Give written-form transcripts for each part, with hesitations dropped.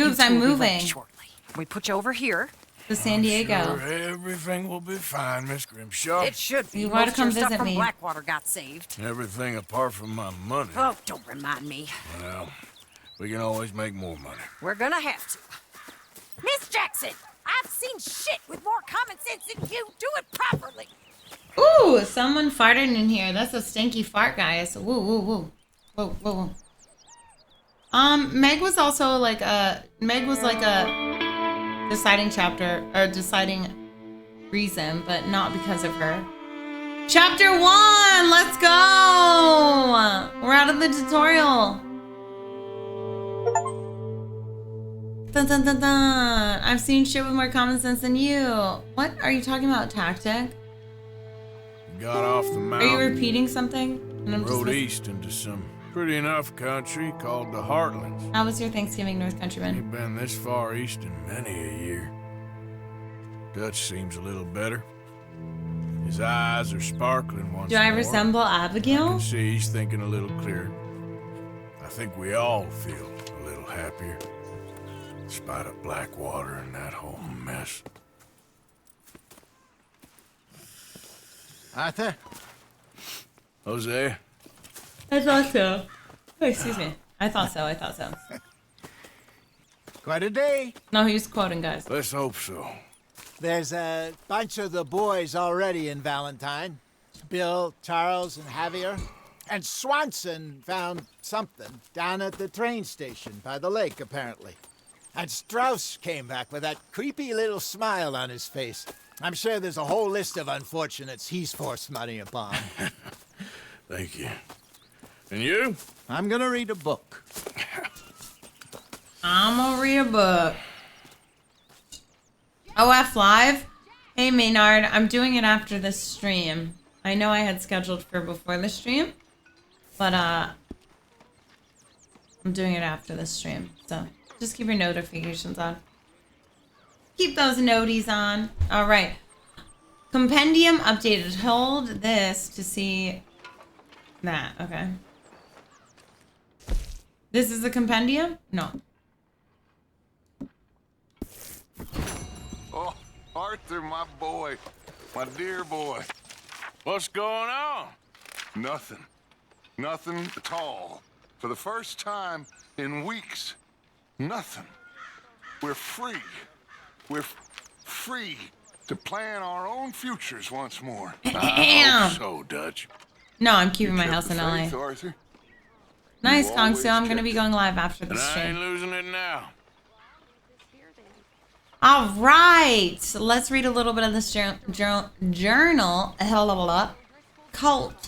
Oops, I'm moving. Shortly. We put you over here. To San Diego. Sure everything will be fine, Miss Grimshaw. It should be. You want to Most of your come stuff visit from me? Blackwater got saved. Everything apart from my money. Oh, don't remind me. Well, we can always make more money. We're gonna have to. Miss Jackson, I've seen shit with more common sense than you. Do it properly. Ooh, someone farted in here. That's a stinky fart, guys. Woo, woo, woo. Whoa, whoa, whoa. Meg was also like a deciding chapter, or deciding reason, but not because of her. Chapter 1, let's go! We're out of the tutorial. Dun, dun, dun, dun. I've seen shit with more common sense than you. What are you talking about, tactic? Got off the Are mountain. you repeating something? And I'm Rode just east into some pretty enough country called the Heartlands. How was your Thanksgiving, North Countryman? Ain't been this far east in many a year. Dutch seems a little better. His eyes are sparkling once Do I more. resemble I Abigail? can see he's thinking a little clearer. I think we all feel a little happier. In spite of Blackwater and that whole mess. Arthur? Jose? I thought so. Oh, excuse me. I thought so. Quite a day. No, he was quoting, guys. Let's hope so. There's a bunch of the boys already in Valentine. Bill, Charles, and Javier. And Swanson found something down at the train station by the lake, apparently. And Strauss came back with that creepy little smile on his face. I'm sure there's a whole list of unfortunates he's forced money upon. Thank you. And you? I'm gonna read a book. I'm gonna read a book. OF Live? Hey, Maynard. I'm doing it after this stream. I know I had scheduled for before the stream. But, I'm doing it after this stream. So, just keep your notifications on. Keep those noties on. All right. Compendium updated. Hold this to see that. Okay. This is the compendium? No. Oh, Arthur, my boy. My dear boy. What's going on? Nothing. Nothing at all. For the first time in weeks, nothing. We're free. We're free to plan our own futures once more. I hope so, Dutch. No, I'm keeping my Kept house the in LA. faith, Arthur. Nice, You Kong. always So I'm gonna kept be it. going live after And this I ain't stream. losing it now. All right, let's read a little bit of this journal. Cult.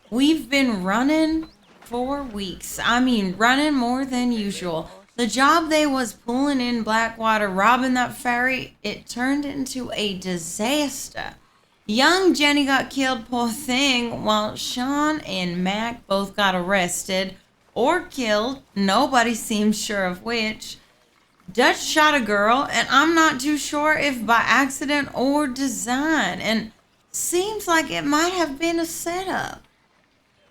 We've been running for weeks. I mean, running more than usual. The job they was pulling in Blackwater, robbing that ferry, it turned into a disaster. Young Jenny got killed, poor thing, while Sean and Mac both got arrested or killed. Nobody seems sure of which. Dutch shot a girl, and I'm not too sure if by accident or design, and seems like it might have been a setup.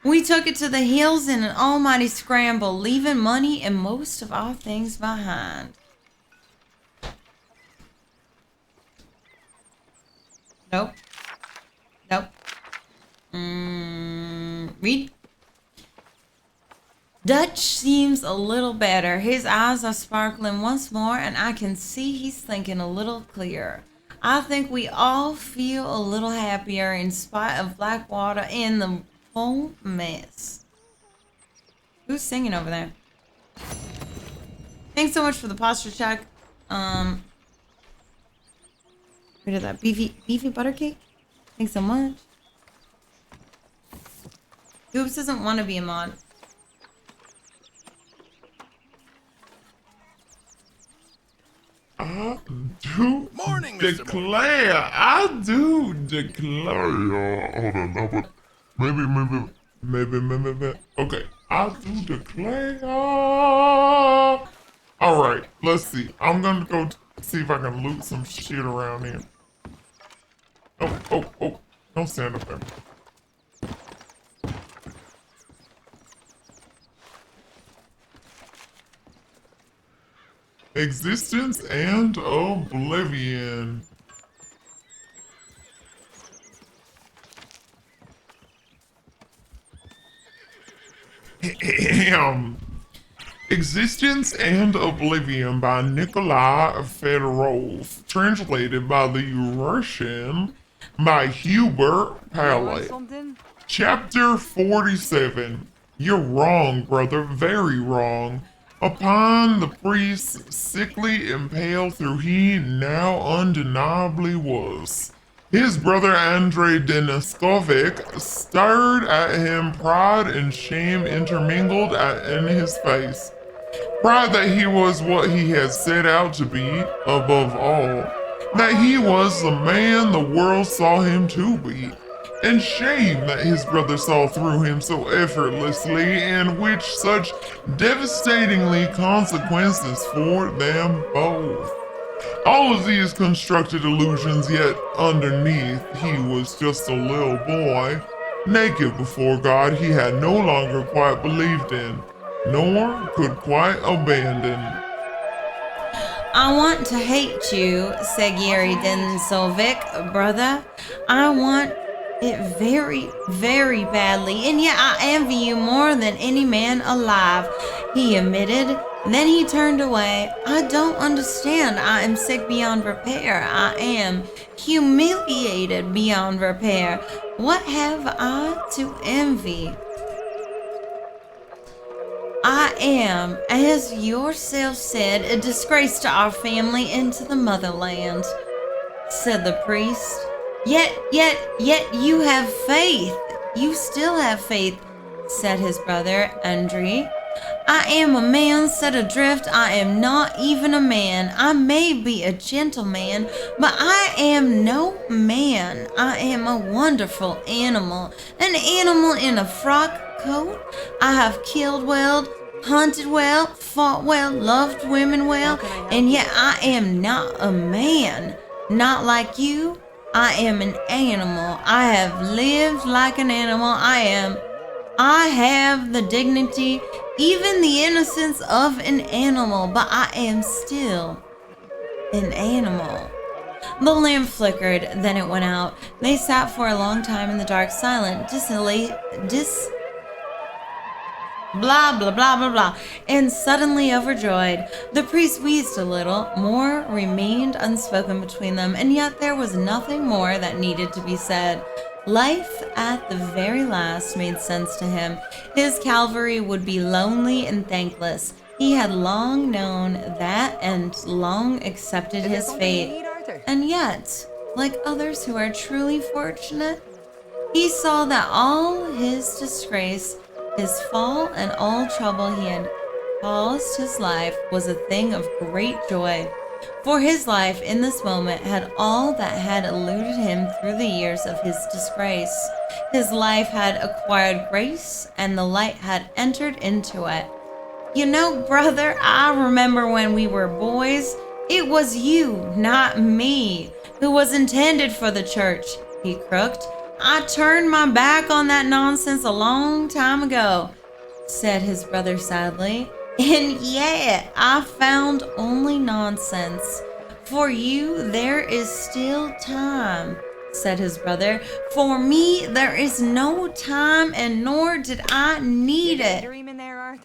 We took it to the hills in an almighty scramble, leaving money and most of our things behind. Nope. Nope. Read. Dutch seems a little better. His eyes are sparkling once more, and I can see he's thinking a little clearer. I think we all feel a little happier in spite of Blackwater and the whole mess. Who's singing over there? Thanks so much for the posture check. Where did that beefy butter cake? Thanks so much. Oops doesn't want to be a mod. I do Morning, Mr. declare. I do declare. Hold on, no, but maybe. Okay, I do declare. All right, let's see. I'm gonna go see if I can loot some shit around here. Oh! Don't stand up there. Existence and oblivion. Ahem. Existence and Oblivion by Nikolai Fedorov, translated by the Russian by Hubert Pallet. Chapter 47. You're wrong, brother, very wrong. Upon the priest, sickly and pale through he now undeniably was. His brother Andrei Deniskovic stared at him, pride and shame intermingled in his face. Pride that he was what he had set out to be, above all, that he was the man the world saw him to be, and shame that his brother saw through him so effortlessly, and which such devastatingly consequences for them both. All of these constructed illusions, yet underneath he was just a little boy, naked before God he had no longer quite believed in, nor could quite abandon. I want to hate you, said Yuri Densovic, brother. I want it very, very badly, and yet I envy you more than any man alive, he admitted. Then he turned away. I don't understand. I am sick beyond repair. I am humiliated beyond repair. What have I to envy? I am, as yourself said, a disgrace to our family and to the motherland, said the priest. Yet you have faith. You still have faith, said his brother, Andrei. I am a man set adrift. I am not even a man. I may be a gentleman, but I am no man. I am a wonderful animal. An animal in a frock coat. I have killed well, hunted well, fought well, loved women well, and yet I am not a man. Not like you. I am an animal. I have lived like an animal. I have the dignity, even the innocence of an animal, but I am still an animal. The lamp flickered, then it went out. They sat for a long time in the dark, silent, blah, blah, blah, blah, blah, and suddenly overjoyed. The priest wheezed a little. More remained unspoken between them, and yet there was nothing more that needed to be said. Life at the very last made sense to him. His Calvary would be lonely and thankless. He had long known that and long accepted his fate. And yet, like others who are truly fortunate, he saw that all his disgrace, his fall, and all trouble he had caused his life was a thing of great joy. For his life in this moment had all that had eluded him through the years of his disgrace. His life had acquired grace, and the light had entered into it. You know, brother, I remember when we were boys, it was you, not me, who was intended for the church, he croaked. I turned my back on that nonsense a long time ago, said his brother sadly. And yet, I found only nonsense. For you, there is still time, said his brother. For me, there is no time, and nor did I need it.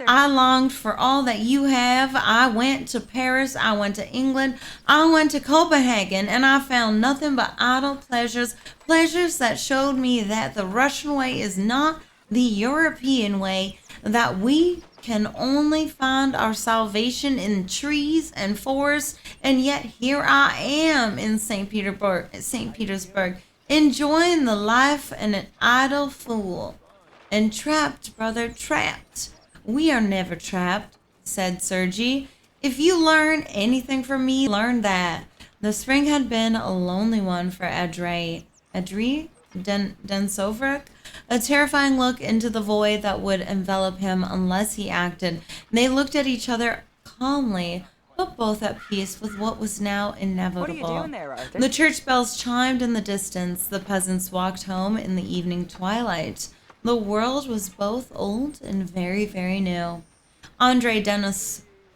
I longed for all that you have. I went to Paris, I went to England, I went to Copenhagen, and I found nothing but idle pleasures, pleasures that showed me that the Russian way is not the European way, that we can only find our salvation in trees and forests, and yet here I am in St. Petersburg, enjoying the life and an idle fool. And trapped, brother, trapped. We are never trapped, said Sergei. If you learn anything from me, learn that. The spring had been a lonely one for Adrei Densovrik, a terrifying look into the void that would envelop him unless he acted. They looked at each other calmly, but both at peace with what was now inevitable. What are you doing there, Arthur? The church bells chimed in the distance. The peasants walked home in the evening twilight. The world was both old and very, very new. Andrei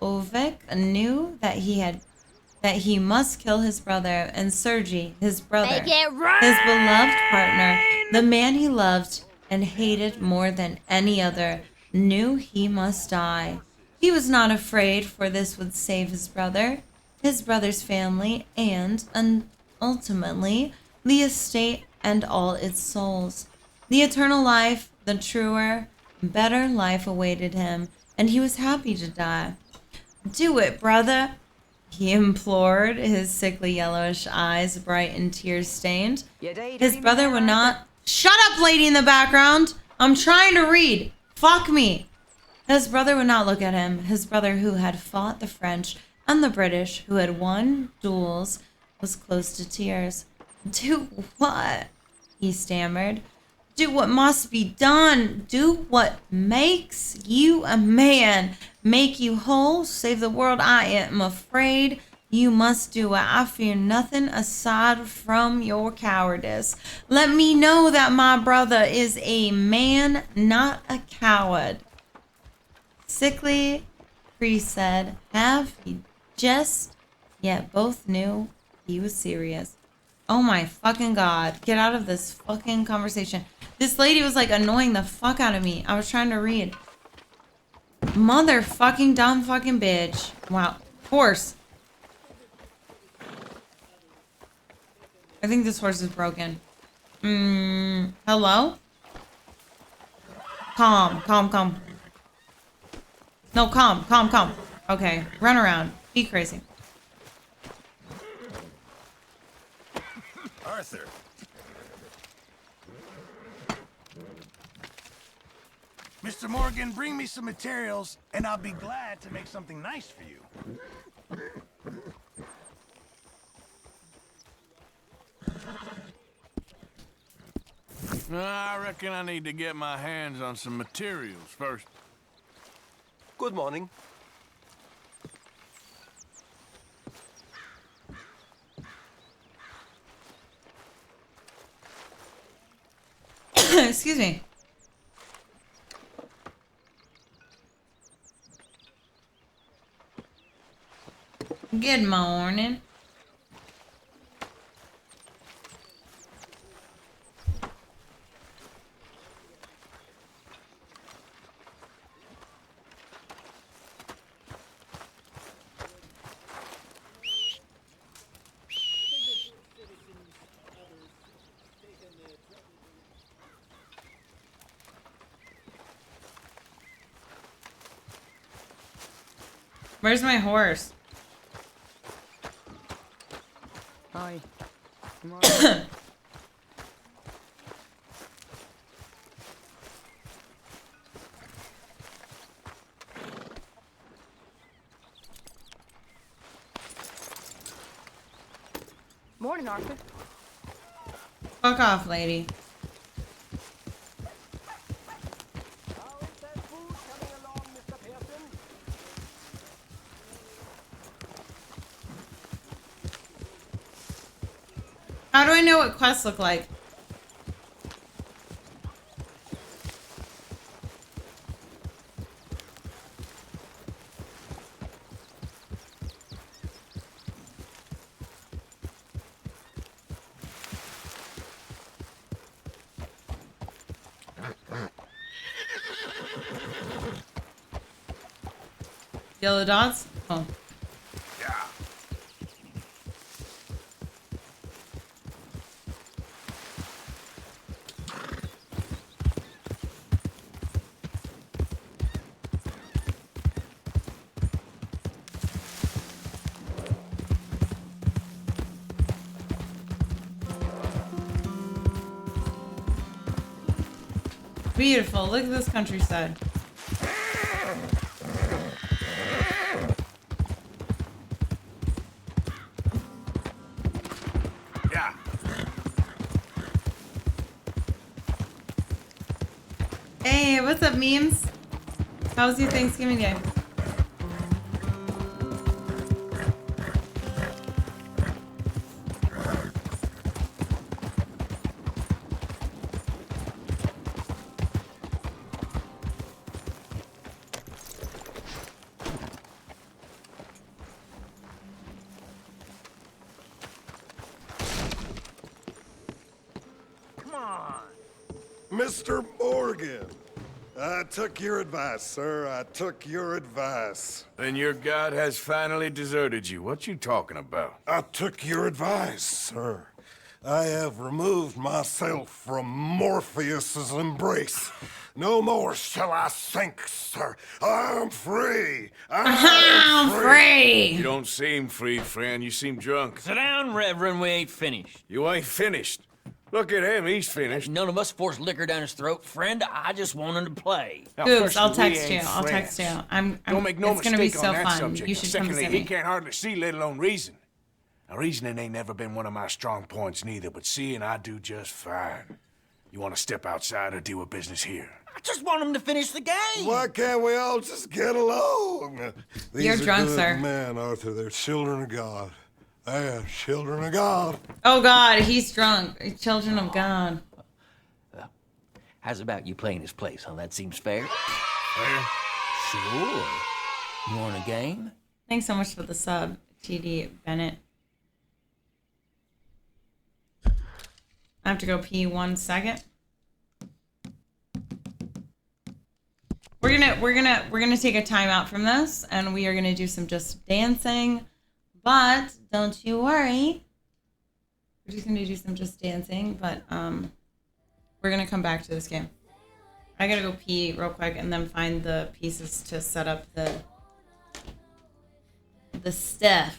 Ovik knew that he must kill his brother, and Sergei, his brother, Make it rain! his beloved partner, the man he loved and hated more than any other, knew he must die. He was not afraid, for this would save his brother's family, and ultimately the estate and all its souls. The eternal life, the truer, better life awaited him, and he was happy to die. Do it, brother, he implored, his sickly yellowish eyes bright and tear-stained. His brother would not... Shut up, lady in the background! I'm trying to read! Fuck me! His brother would not look at him. His brother, who had fought the French and the British, who had won duels, was close to tears. Do what? He stammered. Do what must be done. Do what makes you a man. Make you whole. Save the world. I am afraid you must do it. I fear nothing aside from your cowardice. Let me know that my brother is a man, not a coward. Sickly priest said, have he just yet both knew he was serious. Oh my fucking god. Get out of this fucking conversation. This lady was like annoying the fuck out of me. I was trying to read. Motherfucking dumb fucking bitch. Wow. Horse. I think this horse is broken. Hello? Calm. No, calm. Okay, run around. Be crazy. Arthur. Mr. Morgan, bring me some materials, and I'll be glad to make something nice for you. I reckon I need to get my hands on some materials first. Good morning. Excuse me. Good morning. Where's my horse? Hi. Morning, Arthur. Fuck off, lady. How do I know what quests look like? Yellow dots? Oh. Beautiful. Look at this countryside. Yeah. Hey, what's up, memes? How was your Thanksgiving day? Mr. Morgan, I took your advice, sir. I took your advice. Then your god has finally deserted you. What you talking about? I took your advice, sir. I have removed myself from Morpheus's embrace. No more shall I sink, sir. I am free. I'm free. You don't seem free, friend. You seem drunk. Sit down, Reverend. We ain't finished. You ain't finished. Look at him. He's finished. None of us forced liquor down his throat. Friend, I just want him to play. Now, Oops, I'll firstly, we text you. ain't I'll text you. friends. Don't make no it's gonna be mistake so on that fun. subject. You should Secondly, come visit he me. can't hardly see, let alone reason. Now, reasoning ain't never been one of my strong points neither, but seeing I do just fine. You want to step outside or deal with business here? I just want him to finish the game. Why can't we all just get along? These You're are drunk, good sir. men, Arthur. They're children of God. They are children of God. Oh God, he's drunk. Children of God. How's about you playing his place, huh? That seems fair. Fair? Sure. You want a game? Thanks so much for the sub, TD Bennett. I have to go pee 1 second. We're gonna take a time out from this, and we are gonna do some just dancing. But don't you worry. We're just gonna do some just dancing, but we're gonna come back to this game. I gotta go pee real quick and then find the pieces to set up the stuff.